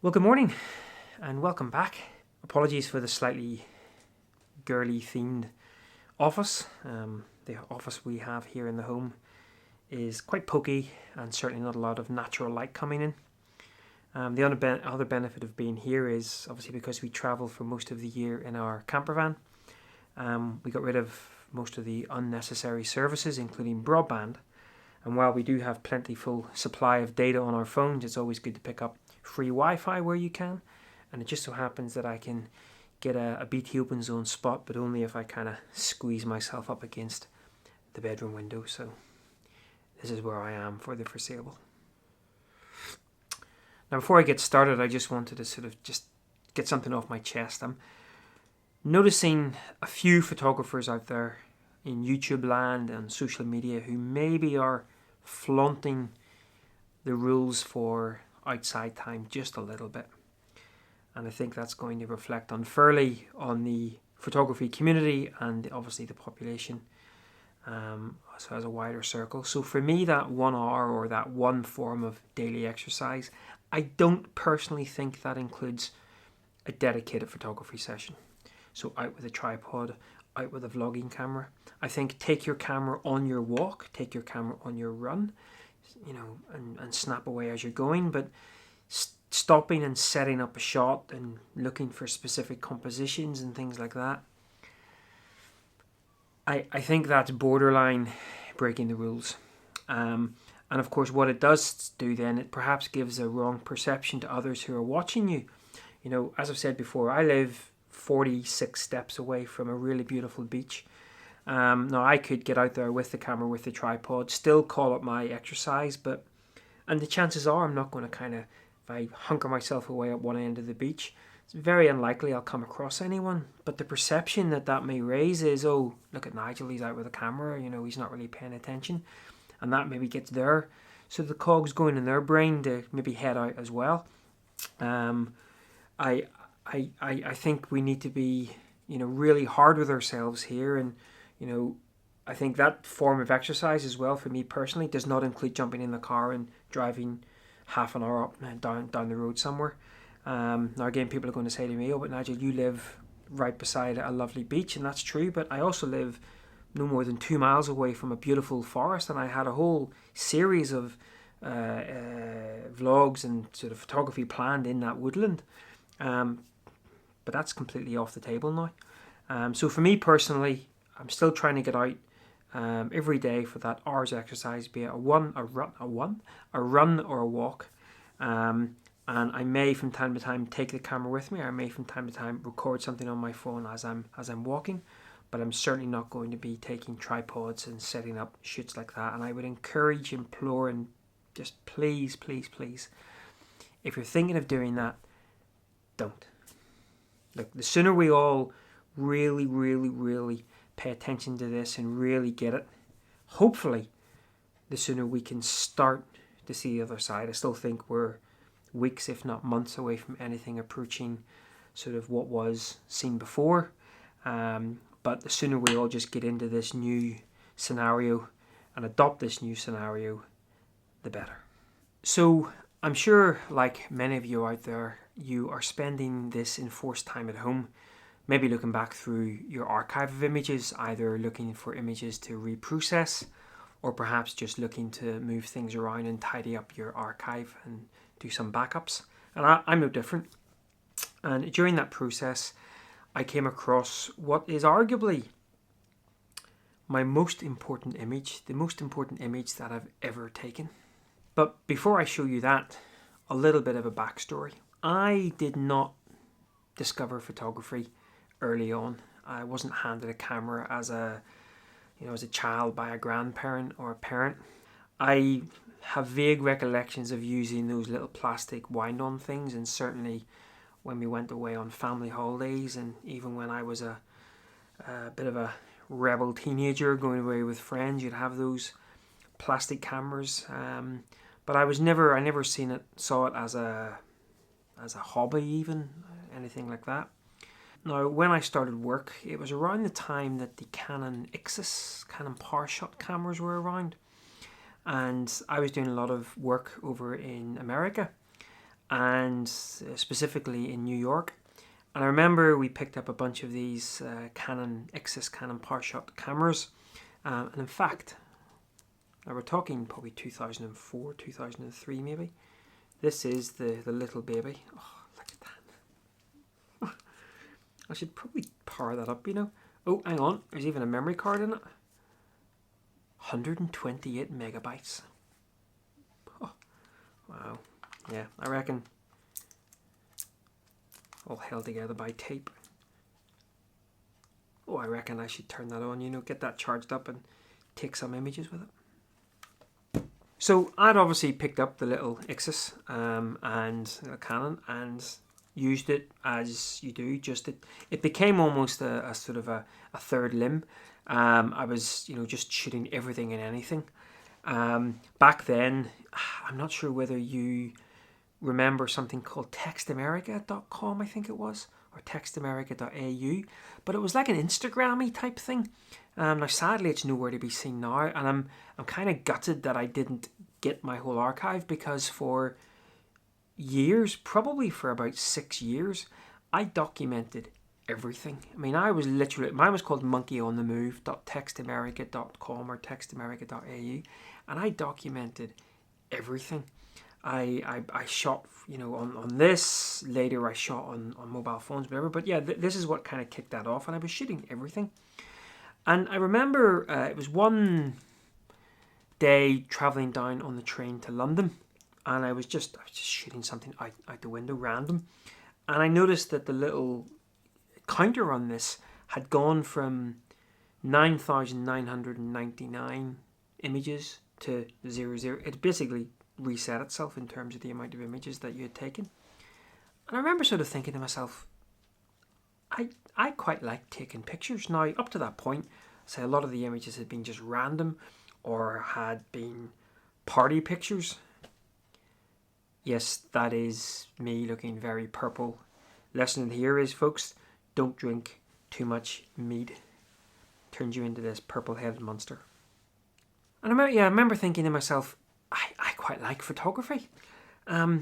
Well, good morning and welcome back. Apologies for the slightly girly themed office. The office we have here in the home is quite pokey and certainly not a lot of natural light coming in. The other benefit of being here is obviously because we travel for most of the year in our camper van. We got rid of most of the unnecessary services, including broadband. And while we do have plentiful supply of data on our phones, it's always good to pick up free Wi-Fi where you can. And it just so happens that I can get a BT Open Zone spot, but only if I kind of squeeze myself up against the bedroom window. So this is where I am for the foreseeable. Now, before I get started, I just wanted to sort of just get something off my chest. I'm noticing a few photographers out there in YouTube land and social media who maybe are flaunting the rules for outside time just a little bit. And I think that's going to reflect unfairly on the photography community and obviously the population, so as a wider circle. So for me, that 1 hour or that one form of daily exercise, I don't personally think that includes a dedicated photography session. So out with a tripod, out with a vlogging camera. I think take your camera on your walk, take your camera on your run, and snap away as you're going, but stopping and setting up a shot and looking for specific compositions and things like that, I think that's borderline breaking the rules. And of course, what it does do then, it perhaps gives a wrong perception to others who are watching you. As I've said before, I live 46 steps away from a really beautiful beach. Now I could get out there with the camera, with the tripod, still call it my exercise, and the chances are I'm not going to if I hunker myself away at one end of the beach, it's very unlikely I'll come across anyone. But the perception that may raise is, oh, look at Nigel, he's out with a camera, he's not really paying attention. And that maybe gets there. So the cogs going in their brain to maybe head out as well. I think we need to be, really hard with ourselves here. And, I think that form of exercise as well, for me personally, does not include jumping in the car and driving half an hour up and down the road somewhere. Now again, people are going to say to me, oh, but Nigel, you live right beside a lovely beach, and that's true, but I also live no more than 2 miles away from a beautiful forest, and I had a whole series of vlogs and sort of photography planned in that woodland. But that's completely off the table now. So for me personally, I'm still trying to get out every day for that hour's exercise, be it a run or a walk. And I may from time to time take the camera with me. I may from time to time record something on my phone as I'm walking. But I'm certainly not going to be taking tripods and setting up shoots like that. And I would implore, and just please, if you're thinking of doing that, don't. Look, the sooner we all really pay attention to this and really get it, hopefully, the sooner we can start to see the other side. I still think we're weeks, if not months, away from anything approaching sort of what was seen before. But the sooner we all just get into this new scenario and adopt this new scenario, the better. So I'm sure, like many of you out there, you are spending this enforced time at home, maybe looking back through your archive of images, either looking for images to reprocess, or perhaps just looking to move things around and tidy up your archive and do some backups. And I'm no different. And during that process, I came across what is arguably my most important image, the most important image that I've ever taken. But before I show you that, a little bit of a backstory. I did not discover photography early on. I wasn't handed a camera as a child by a grandparent or a parent. I have vague recollections of using those little plastic wind-on things, and certainly when we went away on family holidays, and even when I was a bit of a rebel teenager going away with friends, you'd have those plastic cameras. But I never saw it as a hobby, even anything like that. Now, when I started work, it was around the time that the Canon PowerShot cameras were around, and I was doing a lot of work over in America. and specifically in New York. And I remember we picked up a bunch of these Canon PowerShot cameras. And in fact, now we're talking probably 2004, 2003 maybe. This is the little baby. Oh, look at that. I should probably power that up, you know. Oh, hang on. There's even a memory card in it. 128 megabytes. Oh, wow. Yeah, I reckon all held together by tape. Oh, I reckon I should turn that on, you know, get that charged up and take some images with it. So I'd obviously picked up the little Ixus and the Canon and used it as you do. Just it became almost a sort of a third limb. I was, you know, just shooting everything and anything. Back then, I'm not sure whether you remember something called textamerica.com, I think it was, or textamerica.au, but it was like an Instagram-y type thing. Now sadly it's nowhere to be seen now, and I'm kind of gutted that I didn't get my whole archive, because for years, probably for about 6 years, I documented everything. I mean, I was literally, mine was called monkeyonthemove.textamerica.com or textamerica.au, and I documented everything. I shot, you know, on this. Later I shot on mobile phones, whatever. But yeah, this is what kind of kicked that off, and I was shooting everything. And I remember it was one day traveling down on the train to London, and I was just shooting something out the window, random, and I noticed that the little counter on this had gone from 9,999 images to 00. It basically reset itself in terms of the amount of images that you had taken. And I remember sort of thinking to myself, I quite like taking pictures. Now, up to that point, say a lot of the images had been just random or had been party pictures. Yes, that is me looking very purple. Lesson here is, folks, don't drink too much mead. Turns you into this purple-headed monster. And I remember thinking to myself, I quite like photography. I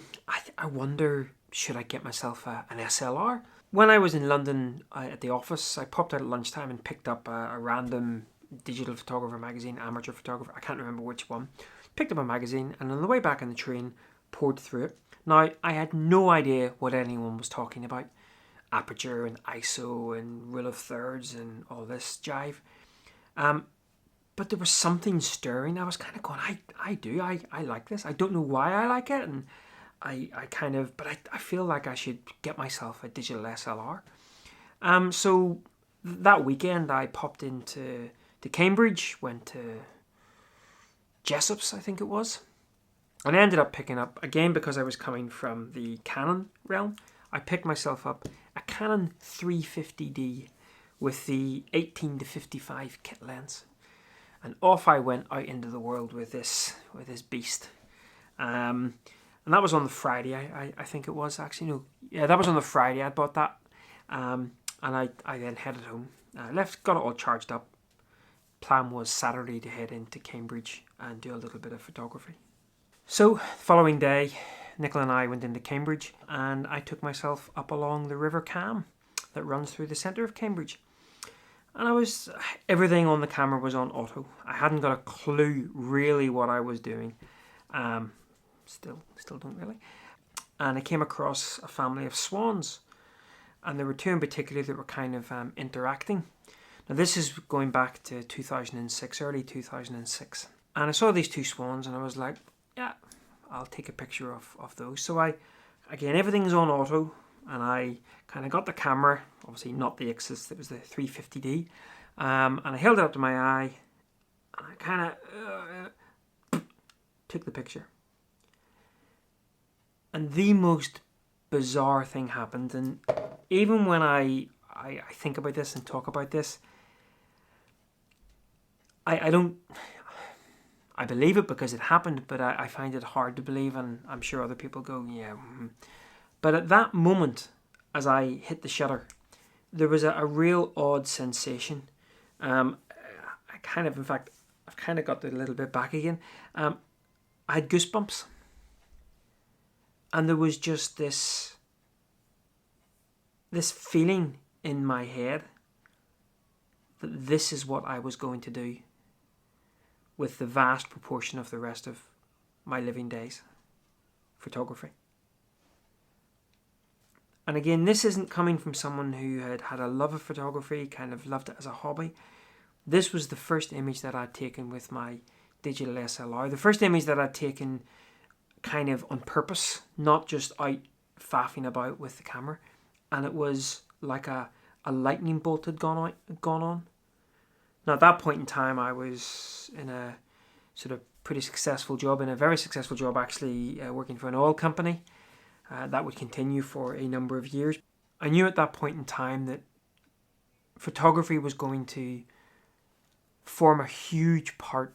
wonder, should I get myself an SLR? When I was in London at the office, I popped out at lunchtime and picked up a random digital photographer magazine, amateur photographer, I can't remember which one. Picked up a magazine, and on the way back on the train, poured through it. Now, I had no idea what anyone was talking about. Aperture and ISO and rule of thirds and all this jive. But there was something stirring. I was kind of going, I like this. I don't know why I like it, and I feel like I should get myself a digital SLR. So that weekend I popped into Cambridge, went to Jessop's, I think it was, and I ended up picking up, again because I was coming from the Canon realm, I picked myself up a Canon 350D with the 18 to 55 kit lens. And off I went out into the world with this beast. And that was on the Friday, I think it was actually. No, yeah, that was on the Friday I bought that. And I then headed home. Got it all charged up. Plan was Saturday to head into Cambridge and do a little bit of photography. So, the following day, Nicola and I went into Cambridge, and I took myself up along the River Cam that runs through the centre of Cambridge. And everything on the camera was on auto. I hadn't got a clue really what I was doing. Still don't really. And I came across a family of swans, and there were two in particular that were kind of interacting. Now this is going back to 2006, early 2006. And I saw these two swans, and I was like, yeah, I'll take a picture of those. So again, everything's on auto, and I kind of got the camera, obviously not the Ixus, it was the 350D, and I held it up to my eye, and I kind of took the picture. And the most bizarre thing happened, and even when I think about this and talk about this, I believe it because it happened, but I find it hard to believe, and I'm sure other people go, yeah. But at that moment, as I hit the shutter, there was a real odd sensation. I've kind of got a little bit back again. I had goosebumps. And there was just this feeling in my head that this is what I was going to do with the vast proportion of the rest of my living days. Photography. And again, this isn't coming from someone who had had a love of photography, kind of loved it as a hobby. This was the first image that I'd taken with my digital SLR. The first image that I'd taken kind of on purpose, not just out faffing about with the camera. And it was like a lightning bolt had gone on. Now at that point in time, I was in a sort of pretty successful job, in a very successful job actually, working for an oil company. That would continue for a number of years. I knew at that point in time that photography was going to form a huge part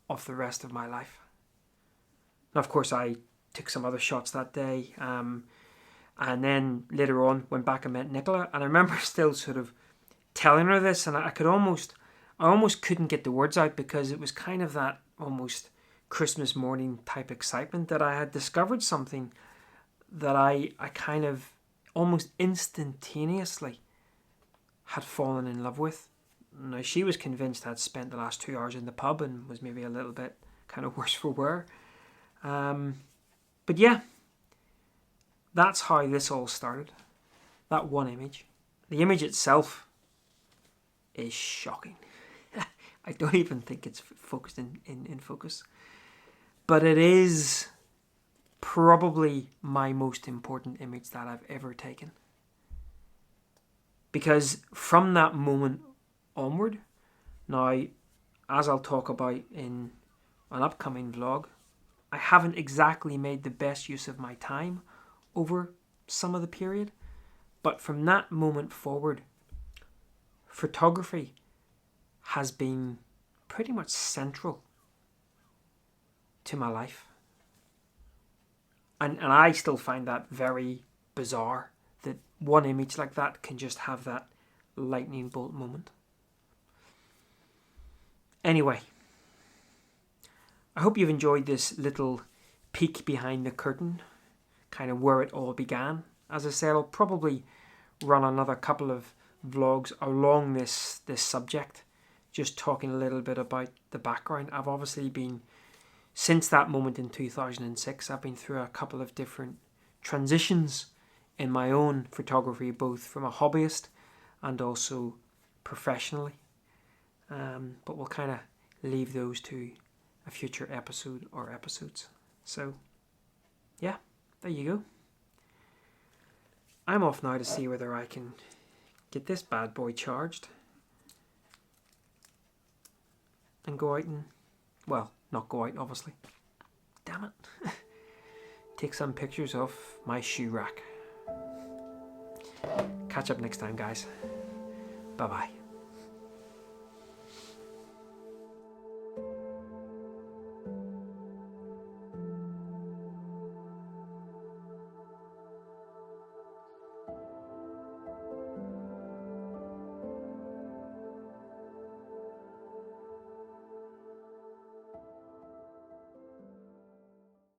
of the rest of my life. Now, of course, I took some other shots that day, and then later on went back and met Nicola. And I remember still sort of telling her this, and I almost couldn't get the words out, because it was kind of that almost Christmas morning type excitement that I had discovered something that I kind of almost instantaneously had fallen in love with. Now, she was convinced I'd spent the last 2 hours in the pub and was maybe a little bit kind of worse for wear. But yeah, that's how this all started. That one image. The image itself is shocking. I don't even think it's focused in focus. But it is probably my most important image that I've ever taken. Because from that moment onward, now, as I'll talk about in an upcoming vlog, I haven't exactly made the best use of my time over some of the period. But from that moment forward, photography has been pretty much central to my life. And I still find that very bizarre, that one image like that can just have that lightning bolt moment. Anyway, I hope you've enjoyed this little peek behind the curtain, kind of where it all began. As I said, I'll probably run another couple of vlogs along this subject, just talking a little bit about the background. I've obviously been, since that moment in 2006, I've been through a couple of different transitions in my own photography, both from a hobbyist and also professionally. But we'll kind of leave those to a future episode or episodes. So, yeah, there you go. I'm off now to see whether I can get this bad boy charged and go out and, well, not go out, obviously. Damn it. Take some pictures of my shoe rack. Catch up next time, guys. Bye-bye.